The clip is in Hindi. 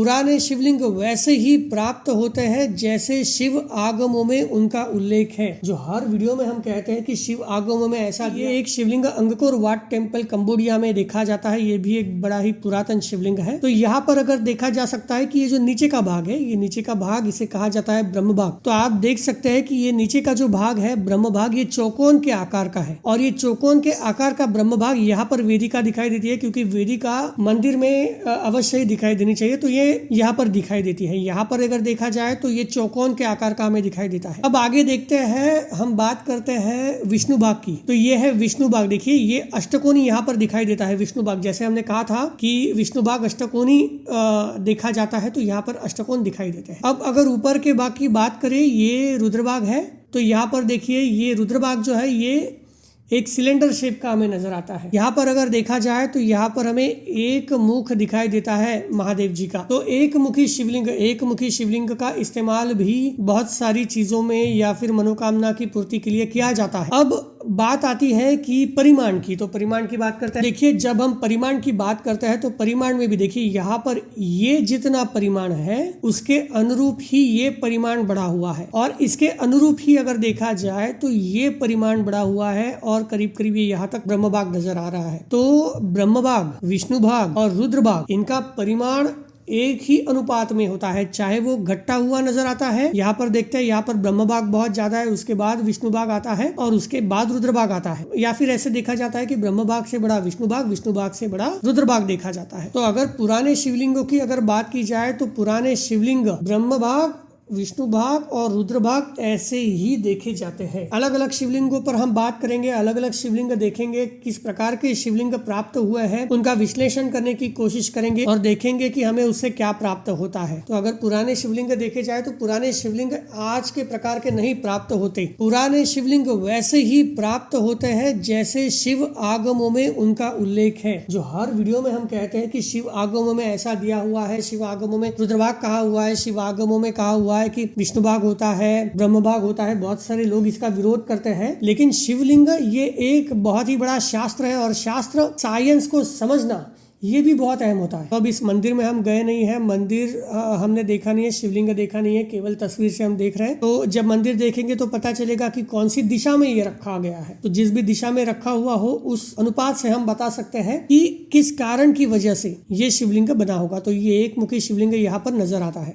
पुराने शिवलिंग वैसे ही प्राप्त होते हैं जैसे शिव आगमों में उनका उल्लेख है। जो हर वीडियो में हम कहते हैं कि शिव आगमों में ऐसा, ये एक शिवलिंग अंगकोर वाट टेम्पल कंबोडिया में देखा जाता है। ये भी एक बड़ा ही पुरातन शिवलिंग है। तो यहाँ पर अगर देखा जा सकता है कि ये जो नीचे का भाग है, ये नीचे का भाग इसे कहा जाता है ब्रह्म भाग। तो आप देख सकते हैं कि ये नीचे का जो भाग है ब्रह्म भाग, ये चौकोन के आकार का है और ये चौकोन के आकार का ब्रह्म भाग यहाँ पर वेदिका दिखाई देती है, क्योंकि वेदिका मंदिर में अवश्य ही दिखाई देनी चाहिए। तो ये यहाँ पर दिखाई देती है। यहाँ पर अगर देखा जाए तो ये चौकोन के आकार का हमें दिखाई देता है। अब आगे देखते हैं, हम बात करते हैं विष्णु भाग की। तो ये है विष्णु भाग। देखिए ये अष्टकोणी यहाँ पर दिखाई देता है विष्णु भाग। जैसे हमने कहा था कि विष्णु भाग अष्टकोणी देखा जाता है, तो यहाँ पर अष्टकोण दिखाई देते हैं। अब अगर ऊपर के भाग की बात करें, ये रुद्रभाग है। तो यहाँ पर देखिए ये रुद्रभाग जो है ये एक सिलेंडर शेप का हमें नजर आता है। यहाँ पर अगर देखा जाए तो यहाँ पर हमें एक मुख दिखाई देता है महादेव जी का। तो एक मुखी शिवलिंग का इस्तेमाल भी बहुत सारी चीजों में या फिर मनोकामना की पूर्ति के लिए किया जाता है। अब बात आती है कि परिमाण की। तो परिमाण की बात करते हैं। देखिए जब हम परिमाण की बात करते हैं तो परिमाण में भी देखिए यहाँ पर ये जितना परिमाण है उसके अनुरूप ही ये परिमाण बढ़ा हुआ है, और इसके अनुरूप ही अगर देखा जाए तो ये परिमाण बढ़ा हुआ है और करीब करीब ये यहाँ तक ब्रह्म भाग नजर आ रहा है। तो ब्रह्म भाग, विष्णु भाग और रुद्र भाग, इनका परिमाण एक ही अनुपात में होता है, चाहे वो घटता हुआ नजर आता है। यहाँ पर देखते हैं, यहाँ पर ब्रह्म भाग बहुत ज्यादा है, उसके बाद विष्णु भाग आता है और उसके बाद रुद्र भाग आता है। या फिर ऐसे देखा जाता है कि ब्रह्म भाग से बड़ा विष्णु भाग से बड़ा रुद्र भाग देखा जाता है। तो अगर पुराने शिवलिंगों की अगर बात की जाए तो पुराने शिवलिंग ब्रह्म भाग, विष्णु भाग और रुद्र भाग ऐसे ही देखे जाते हैं। अलग अलग शिवलिंगों पर हम बात करेंगे, अलग अलग शिवलिंग देखेंगे, किस प्रकार के शिवलिंग प्राप्त हुए हैं उनका विश्लेषण करने की कोशिश करेंगे और देखेंगे कि हमें उससे क्या प्राप्त होता है। तो अगर पुराने शिवलिंग देखे जाए तो पुराने शिवलिंग आज के प्रकार के नहीं प्राप्त होते। पुराने शिवलिंग वैसे ही प्राप्त होते हैं जैसे शिव आगमों में उनका उल्लेख है। जो हर वीडियो में हम कहते हैं कि शिव आगमों में ऐसा दिया हुआ है, शिव आगमों में रुद्रभाग कहा हुआ है, शिव आगमों में कहा हुआ है कि विष्णु भाग होता है, ब्रह्म भाग होता है। बहुत सारे लोग इसका विरोध करते हैं, लेकिन शिवलिंग ये एक बहुत ही बड़ा शास्त्र है और शास्त्र साइंस को समझना ये भी बहुत अहम होता है। तो अब इस मंदिर में हम गए नहीं है, मंदिर हमने देखा नहीं है, शिवलिंग देखा नहीं है, केवल तस्वीर से हम देख रहे हैं। तो जब मंदिर देखेंगे तो पता चलेगा कि कौन सी दिशा में ये रखा गया है। तो जिस भी दिशा में रखा हुआ हो उस अनुपात से हम बता सकते हैं कि किस कारण की वजह से ये शिवलिंग बना होगा। तो ये एक मुखी शिवलिंग यहाँ पर नजर आता है।